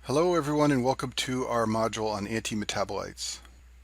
Hello everyone and welcome to our module on antimetabolites.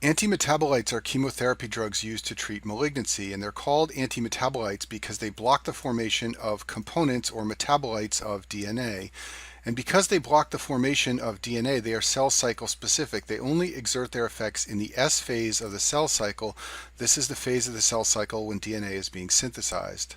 Antimetabolites are chemotherapy drugs used to treat malignancy, and they're called antimetabolites because they block the formation of components or metabolites of DNA. And because they block the formation of DNA, they are cell cycle specific. They only exert their effects in the S phase of the cell cycle. This is the phase of the cell cycle when DNA is being synthesized.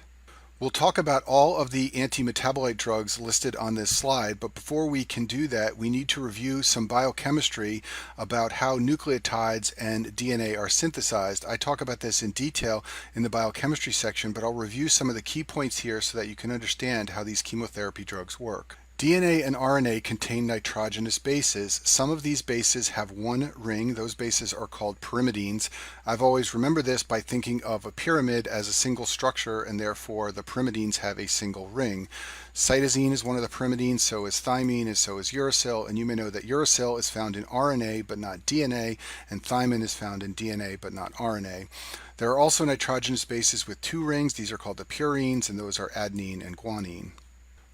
We'll talk about all of the anti-metabolite drugs listed on this slide, but before we can do that, we need to review some biochemistry about how nucleotides and DNA are synthesized. I talk about this in detail in the biochemistry section, but I'll review some of the key points here so that you can understand how these chemotherapy drugs work. DNA and RNA contain nitrogenous bases. Some of these bases have one ring. Those bases are called pyrimidines. I've always remembered this by thinking of a pyramid as a single structure, and therefore the pyrimidines have a single ring. Cytosine is one of the pyrimidines, so is thymine, and so is uracil, and you may know that uracil is found in RNA but not DNA, and thymine is found in DNA but not RNA. There are also nitrogenous bases with two rings. These are called the purines, and those are adenine and guanine.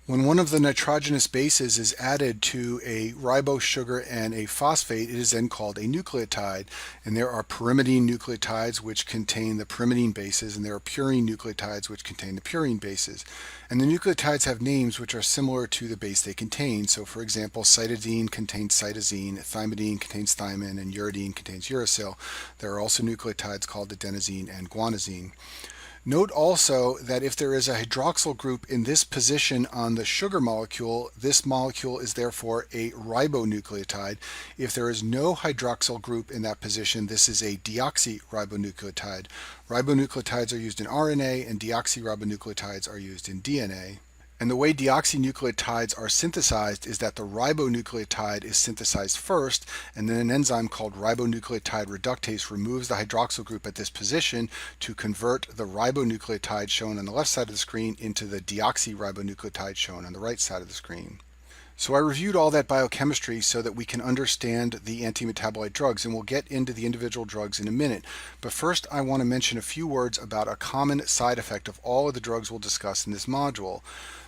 When one of the nitrogenous bases is added to a ribose sugar and a phosphate, it is then called a nucleotide. And there are pyrimidine nucleotides which contain the pyrimidine bases, and there are purine nucleotides which contain the purine bases. And the nucleotides have names which are similar to the base they contain. So for example, cytidine contains cytosine, thymidine contains thymine, and uridine contains uracil. There are also nucleotides called adenosine and guanosine. Note also that if there is a hydroxyl group in this position on the sugar molecule, this molecule is therefore a ribonucleotide. If there is no hydroxyl group in that position, this is a deoxyribonucleotide. Ribonucleotides are used in RNA, and deoxyribonucleotides are used in DNA. And the way deoxynucleotides are synthesized is that the ribonucleotide is synthesized first, and then an enzyme called ribonucleotide reductase removes the hydroxyl group at this position to convert the ribonucleotide shown on the left side of the screen into the deoxyribonucleotide shown on the right side of the screen. So I reviewed all that biochemistry so that we can understand the antimetabolite drugs, and we'll get into the individual drugs in a minute. But first I want to mention a few words about a common side effect of all of the drugs we'll discuss in this module.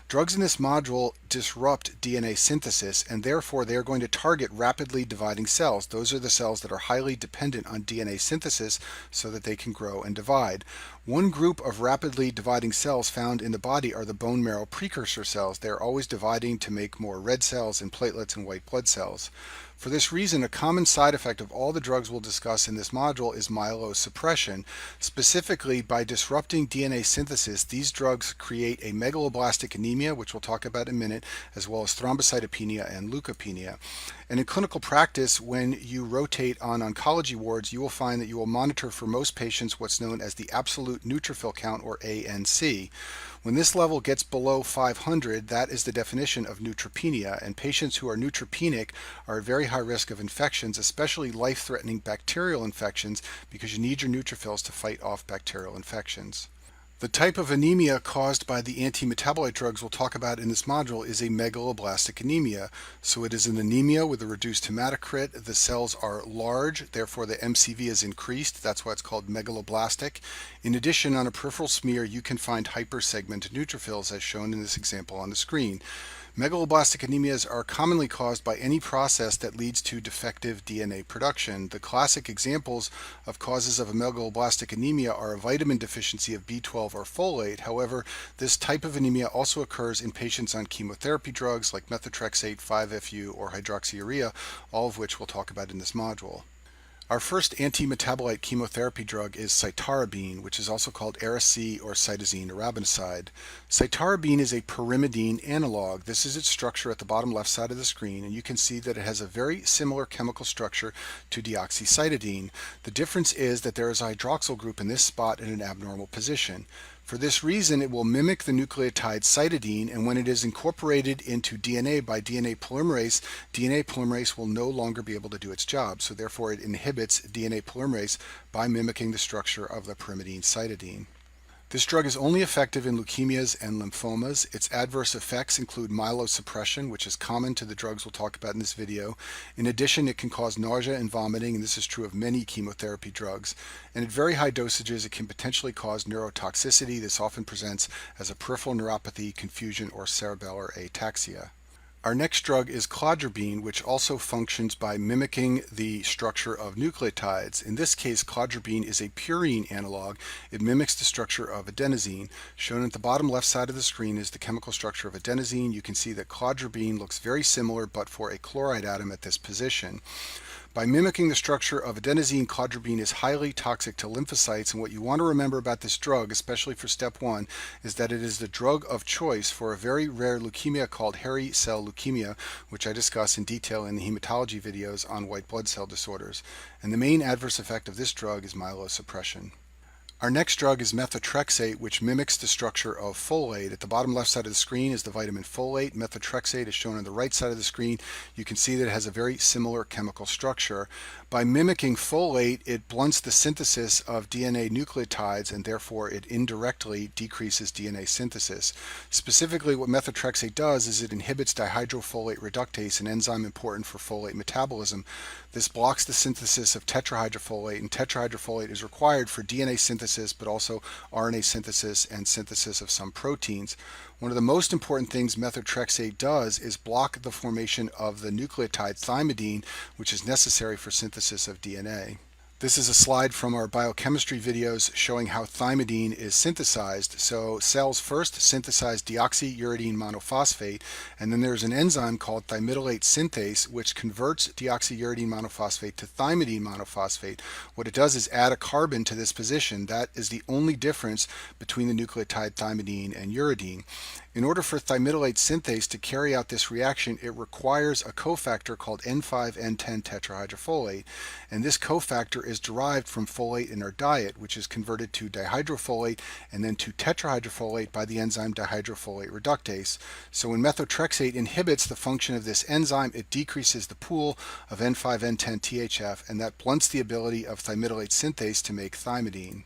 Drugs in this module disrupt DNA synthesis, and therefore they are going to target rapidly dividing cells. Those are the cells that are highly dependent on DNA synthesis so that they can grow and divide. One group of rapidly dividing cells found in the body are the bone marrow precursor cells. They are always dividing to make more red cells and platelets and white blood cells. For this reason, a common side effect of all the drugs we'll discuss in this module is myelosuppression. Specifically, by disrupting DNA synthesis, these drugs create a megaloblastic anemia, which we'll talk about in a minute, as well as thrombocytopenia and leukopenia. And in clinical practice, when you rotate on oncology wards, you will find that you will monitor for most patients what's known as the absolute neutrophil count, or ANC. When this level gets below 500, that is the definition of neutropenia, and patients who are neutropenic are at very high risk of infections, especially life-threatening bacterial infections, because you need your neutrophils to fight off bacterial infections. The type of anemia caused by the anti-metabolite drugs we'll talk about in this module is a megaloblastic anemia. So it is an anemia with a reduced hematocrit. The cells are large, therefore the MCV is increased. That's why it's called megaloblastic. In addition, on a peripheral smear, you can find hypersegmented neutrophils, as shown in this example on the screen. Megaloblastic anemias are commonly caused by any process that leads to defective DNA production. The classic examples of causes of a megaloblastic anemia are a vitamin deficiency of B12 or folate. However, this type of anemia also occurs in patients on chemotherapy drugs like methotrexate, 5-FU, or hydroxyurea, all of which we'll talk about in this module. Our first anti-metabolite chemotherapy drug is cytarabine, which is also called Ara-C or cytosine arabinoside. Cytarabine is a pyrimidine analog. This is its structure at the bottom left side of the screen, and you can see that it has a very similar chemical structure to deoxycytidine. The difference is that there is a hydroxyl group in this spot in an abnormal position. For this reason, it will mimic the nucleotide cytidine, and when it is incorporated into DNA by DNA polymerase will no longer be able to do its job. So therefore, it inhibits DNA polymerase by mimicking the structure of the pyrimidine cytidine. This drug is only effective in leukemias and lymphomas. Its adverse effects include myelosuppression, which is common to the drugs we'll talk about in this video. In addition, it can cause nausea and vomiting, and this is true of many chemotherapy drugs. And at very high dosages, it can potentially cause neurotoxicity. This often presents as a peripheral neuropathy, confusion, or cerebellar ataxia. Our next drug is clozapine, which also functions by mimicking the structure of nucleotides. In this case, clozapine is a purine analog. It mimics the structure of adenosine. Shown at the bottom left side of the screen is the chemical structure of adenosine. You can see that clozapine looks very similar, but for a chloride atom at this position. By mimicking the structure of adenosine, clozapine is highly toxic to lymphocytes, and what you want to remember about this drug, especially for step 1, is that it is the drug of choice for a very rare leukemia called hairy cell leukemia, which I discuss in detail in the hematology videos on white blood cell disorders. And the main adverse effect of this drug is myelosuppression. Our next drug is methotrexate, which mimics the structure of folate. At the bottom left side of the screen is the vitamin folate. Methotrexate is shown on the right side of the screen. You can see that it has a very similar chemical structure. By mimicking folate, it blunts the synthesis of DNA nucleotides, and therefore it indirectly decreases DNA synthesis. Specifically, what methotrexate does is it inhibits dihydrofolate reductase, an enzyme important for folate metabolism. This blocks the synthesis of tetrahydrofolate, and tetrahydrofolate is required for DNA synthesis, but also RNA synthesis and synthesis of some proteins. One of the most important things methotrexate does is block the formation of the nucleotide thymidine, which is necessary for synthesis of DNA. This is a slide from our biochemistry videos showing how thymidine is synthesized. So cells first synthesize deoxyuridine monophosphate, and then there's an enzyme called thymidylate synthase which converts deoxyuridine monophosphate to thymidine monophosphate. What it does is add a carbon to this position. That is the only difference between the nucleotide thymidine and uridine. In order for thymidylate synthase to carry out this reaction, it requires a cofactor called N5-N10 tetrahydrofolate, and this cofactor is derived from folate in our diet, which is converted to dihydrofolate and then to tetrahydrofolate by the enzyme dihydrofolate reductase. So when methotrexate inhibits the function of this enzyme, it decreases the pool of N5-N10 THF, and that blunts the ability of thymidylate synthase to make thymidine.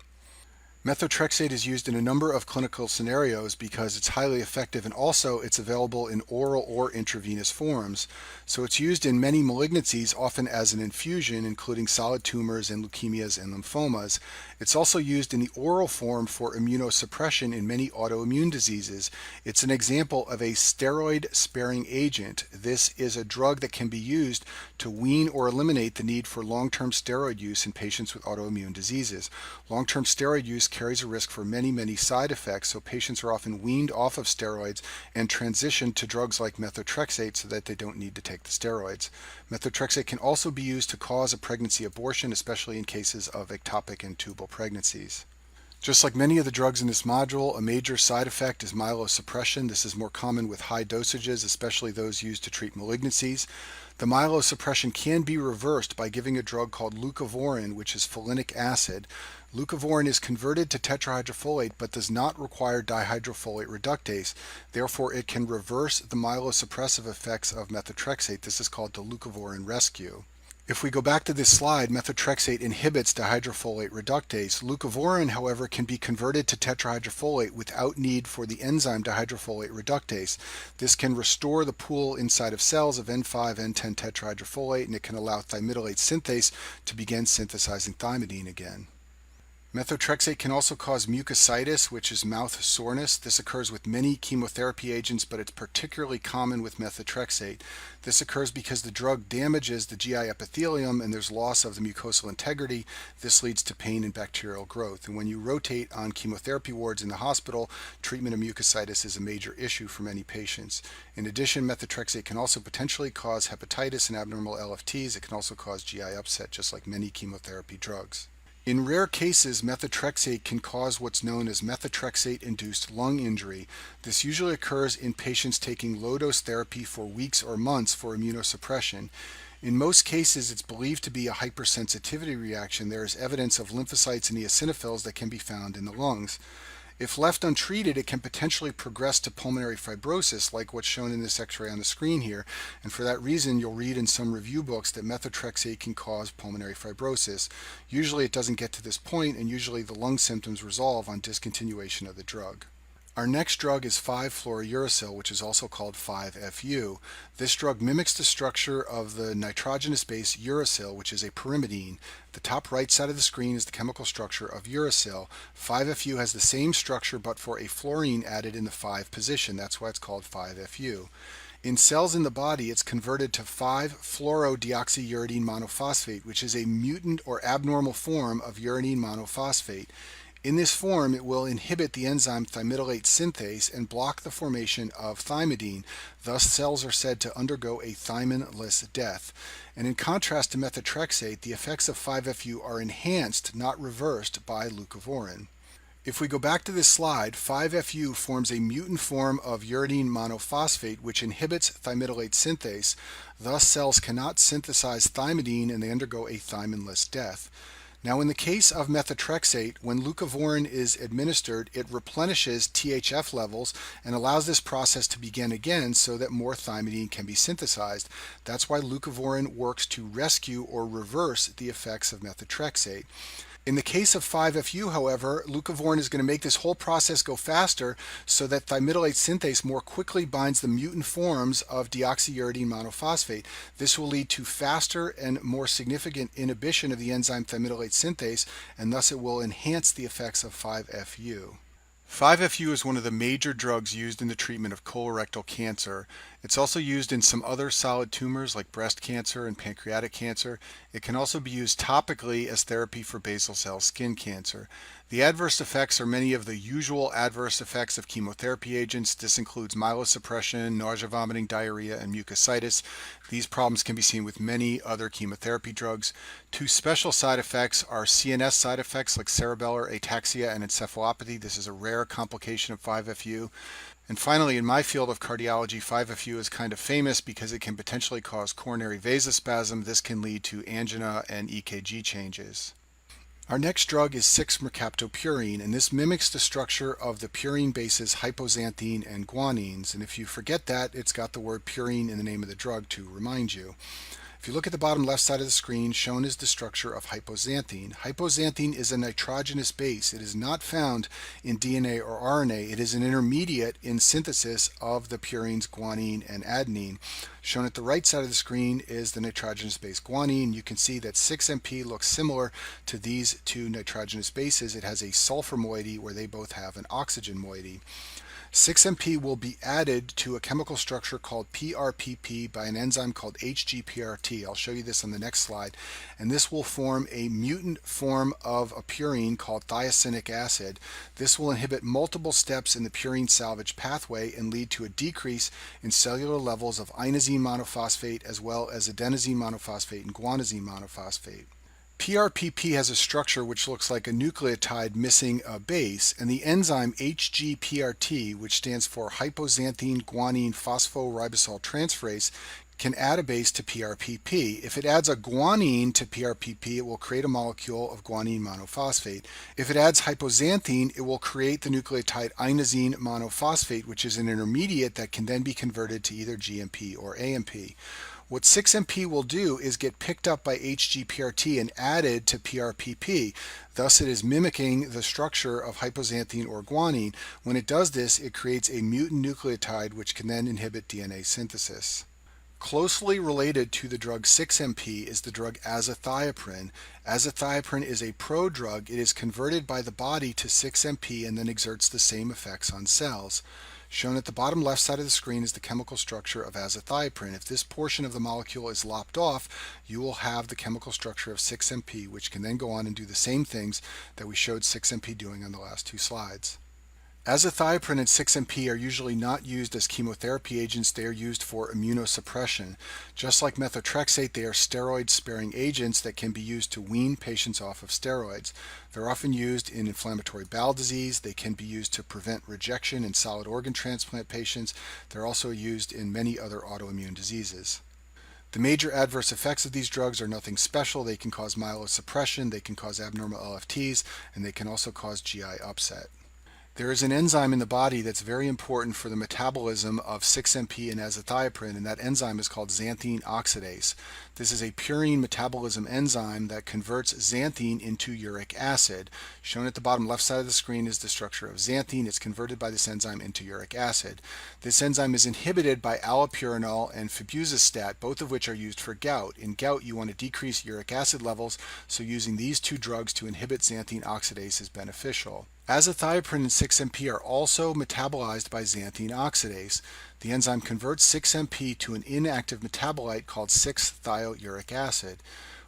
Methotrexate is used in a number of clinical scenarios because it's highly effective, and also it's available in oral or intravenous forms. So it's used in many malignancies, often as an infusion, including solid tumors and leukemias and lymphomas. It's also used in the oral form for immunosuppression in many autoimmune diseases. It's an example of a steroid-sparing agent. This is a drug that can be used to wean or eliminate the need for long-term steroid use in patients with autoimmune diseases. Long-term steroid use carries a risk for many side effects, so patients are often weaned off of steroids and transitioned to drugs like methotrexate so that they don't need to take the steroids. Methotrexate can also be used to cause a pregnancy abortion, especially in cases of ectopic and tubal pregnancies. Just like many of the drugs in this module, a major side effect is myelosuppression. This is more common with high dosages, especially those used to treat malignancies. The myelosuppression can be reversed by giving a drug called leucovorin, which is folinic acid. Leucovorin is converted to tetrahydrofolate but does not require dihydrofolate reductase. Therefore, it can reverse the myelosuppressive effects of methotrexate. This is called the leucovorin rescue. If we go back to this slide, methotrexate inhibits dihydrofolate reductase. Leucovorin, however, can be converted to tetrahydrofolate without need for the enzyme dihydrofolate reductase. This can restore the pool inside of cells of N5-N10 tetrahydrofolate, and it can allow thymidylate synthase to begin synthesizing thymidine again. Methotrexate can also cause mucositis, which is mouth soreness. This occurs with many chemotherapy agents, but it's particularly common with methotrexate. This occurs because the drug damages the GI epithelium and there's loss of the mucosal integrity. This leads to pain and bacterial growth. And when you rotate on chemotherapy wards in the hospital, treatment of mucositis is a major issue for many patients. In addition, methotrexate can also potentially cause hepatitis and abnormal LFTs. It can also cause GI upset, just like many chemotherapy drugs. In rare cases, methotrexate can cause what's known as methotrexate-induced lung injury. This usually occurs in patients taking low-dose therapy for weeks or months for immunosuppression. In most cases, it's believed to be a hypersensitivity reaction. There is evidence of lymphocytes and eosinophils that can be found in the lungs. If left untreated, it can potentially progress to pulmonary fibrosis, like what's shown in this x-ray on the screen here, and for that reason you'll read in some review books that methotrexate can cause pulmonary fibrosis. Usually it doesn't get to this point, and usually the lung symptoms resolve on discontinuation of the drug. Our next drug is 5-fluorouracil, which is also called 5-FU. This drug mimics the structure of the nitrogenous base uracil, which is a pyrimidine. The top right side of the screen is the chemical structure of uracil. 5-FU has the same structure but for a fluorine added in the 5 position. That's why it's called 5-FU. In cells in the body, it's converted to 5-fluorodeoxyuridine monophosphate, which is a mutant or abnormal form of uridine monophosphate. In this form, it will inhibit the enzyme thymidylate synthase and block the formation of thymidine. Thus, cells are said to undergo a thyminless death. And in contrast to methotrexate, the effects of 5-FU are enhanced, not reversed, by leucovorin. If we go back to this slide, 5-FU forms a mutant form of uridine monophosphate which inhibits thymidylate synthase. Thus, cells cannot synthesize thymidine and they undergo a thyminless death. Now, in the case of methotrexate, when leucovorin is administered, it replenishes THF levels and allows this process to begin again so that more thymidine can be synthesized. That's why leucovorin works to rescue or reverse the effects of methotrexate. In the case of 5-FU, however, leucovorin is going to make this whole process go faster so that thymidylate synthase more quickly binds the mutant forms of deoxyuridine monophosphate. This will lead to faster and more significant inhibition of the enzyme thymidylate synthase, and thus it will enhance the effects of 5-FU. 5-FU is one of the major drugs used in the treatment of colorectal cancer. It's also used in some other solid tumors like breast cancer and pancreatic cancer. It can also be used topically as therapy for basal cell skin cancer. The adverse effects are many of the usual adverse effects of chemotherapy agents. This includes myelosuppression, nausea, vomiting, diarrhea, and mucositis. These problems can be seen with many other chemotherapy drugs. Two special side effects are CNS side effects like cerebellar ataxia and encephalopathy. This is a rare complication of 5-FU. And finally, in my field of cardiology, 5-FU is kind of famous because it can potentially cause coronary vasospasm. This can lead to angina and EKG changes. Our next drug is 6-mercaptopurine, and this mimics the structure of the purine bases hypoxanthine and guanines. And if you forget that, it's got the word purine in the name of the drug to remind you. If you look at the bottom left side of the screen, shown is the structure of hypoxanthine. Hypoxanthine is a nitrogenous base. It is not found in DNA or RNA. It is an intermediate in synthesis of the purines guanine and adenine. Shown at the right side of the screen is the nitrogenous base guanine. You can see that 6-MP looks similar to these two nitrogenous bases. It has a sulfur moiety where they both have an oxygen moiety. 6-MP will be added to a chemical structure called PRPP by an enzyme called HGPRT. I'll show you this on the next slide. And this will form a mutant form of a purine called thiocinic acid. This will inhibit multiple steps in the purine salvage pathway and lead to a decrease in cellular levels of inosine monophosphate as well as adenosine monophosphate and guanosine monophosphate. PRPP has a structure which looks like a nucleotide missing a base, and the enzyme HGPRT, which stands for hypoxanthine guanine phosphoribosol transferase, can add a base to PRPP. If it adds a guanine to PRPP, it will create a molecule of guanine monophosphate. If it adds hypoxanthine, it will create the nucleotide inosine monophosphate, which is an intermediate that can then be converted to either GMP or AMP. What 6-MP will do is get picked up by HGPRT and added to PRPP. Thus, it is mimicking the structure of hypoxanthine or guanine. When it does this, it creates a mutant nucleotide which can then inhibit DNA synthesis. Closely related to the drug 6-MP is the drug azathioprine. Azathioprine is a prodrug. It is converted by the body to 6-MP and then exerts the same effects on cells. Shown at the bottom left side of the screen is the chemical structure of azathioprine. If this portion of the molecule is lopped off, you will have the chemical structure of 6-MP, which can then go on and do the same things that we showed 6-MP doing on the last two slides. Azathioprine and 6-MP are usually not used as chemotherapy agents. They are used for immunosuppression. Just like methotrexate, they are steroid-sparing agents that can be used to wean patients off of steroids. They're often used in inflammatory bowel disease. They can be used to prevent rejection in solid organ transplant patients. They're also used in many other autoimmune diseases. The major adverse effects of these drugs are nothing special. They can cause myelosuppression, they can cause abnormal LFTs, and they can also cause GI upset. There is an enzyme in the body that's very important for the metabolism of 6-MP and azathioprine, and that enzyme is called xanthine oxidase. This is a purine metabolism enzyme that converts xanthine into uric acid. Shown at the bottom left side of the screen is the structure of xanthine. It's converted by this enzyme into uric acid. This enzyme is inhibited by allopurinol and fibusistat, both of which are used for gout. In gout, you want to decrease uric acid levels, so using these two drugs to inhibit xanthine oxidase is beneficial. Azathioprine and 6-MP are also metabolized by xanthine oxidase. The enzyme converts 6-MP to an inactive metabolite called 6-thiol-uric acid.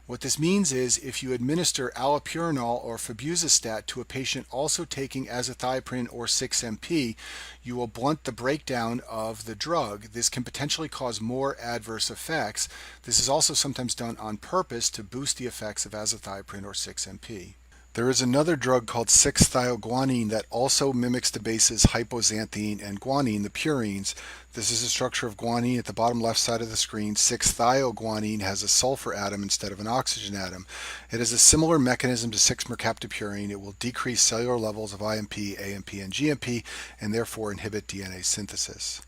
What this means is if you administer allopurinol or fibusistat to a patient also taking azathioprine or 6-MP, you will blunt the breakdown of the drug. This can potentially cause more adverse effects. This is also sometimes done on purpose to boost the effects of azathioprine or 6-MP. There is another drug called 6-thioguanine that also mimics the bases hypoxanthine and guanine, the purines. This is the structure of guanine at the bottom left side of the screen. 6-thioguanine has a sulfur atom instead of an oxygen atom. It has a similar mechanism to 6-mercaptopurine. It will decrease cellular levels of IMP, AMP, and GMP, and therefore inhibit DNA synthesis.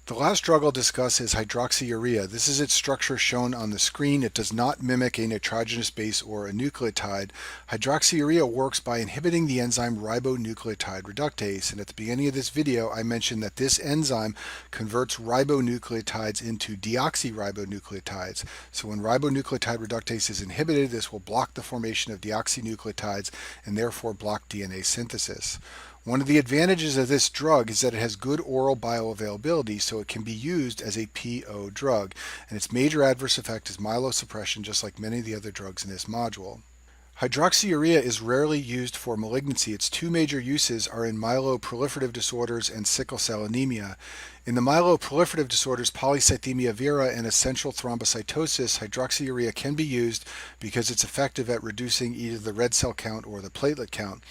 The last drug I'll discuss is hydroxyurea. This is its structure shown on the screen. It does not mimic a nitrogenous base or a nucleotide. Hydroxyurea works by inhibiting the enzyme ribonucleotide reductase. And at the beginning of this video, I mentioned that this enzyme converts ribonucleotides into deoxyribonucleotides. So when ribonucleotide reductase is inhibited, this will block the formation of deoxynucleotides and therefore block DNA synthesis. One of the advantages of this drug is that it has good oral bioavailability, so it can be used as a PO drug, and its major adverse effect is myelosuppression, just like many of the other drugs in this module. Hydroxyurea is rarely used for malignancy. Its two major uses are in myeloproliferative disorders and sickle cell anemia. In the myeloproliferative disorders polycythemia vera and essential thrombocytosis, hydroxyurea can be used because it's effective at reducing either the red cell count or the platelet count.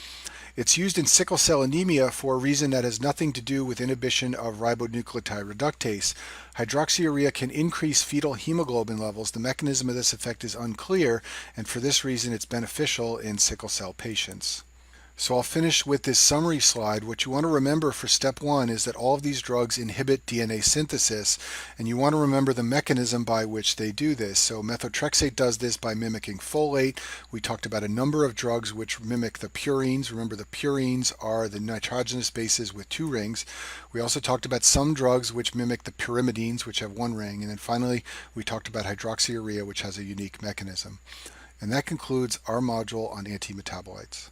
It's used in sickle cell anemia for a reason that has nothing to do with inhibition of ribonucleotide reductase. Hydroxyurea can increase fetal hemoglobin levels. The mechanism of this effect is unclear, and for this reason it's beneficial in sickle cell patients. So I'll finish with this summary slide. What you want to remember for step one is that all of these drugs inhibit DNA synthesis, and you want to remember the mechanism by which they do this. So methotrexate does this by mimicking folate. We talked about a number of drugs which mimic the purines. Remember, the purines are the nitrogenous bases with two rings. We also talked about some drugs which mimic the pyrimidines, which have one ring. And then finally, we talked about hydroxyurea, which has a unique mechanism. And that concludes our module on antimetabolites.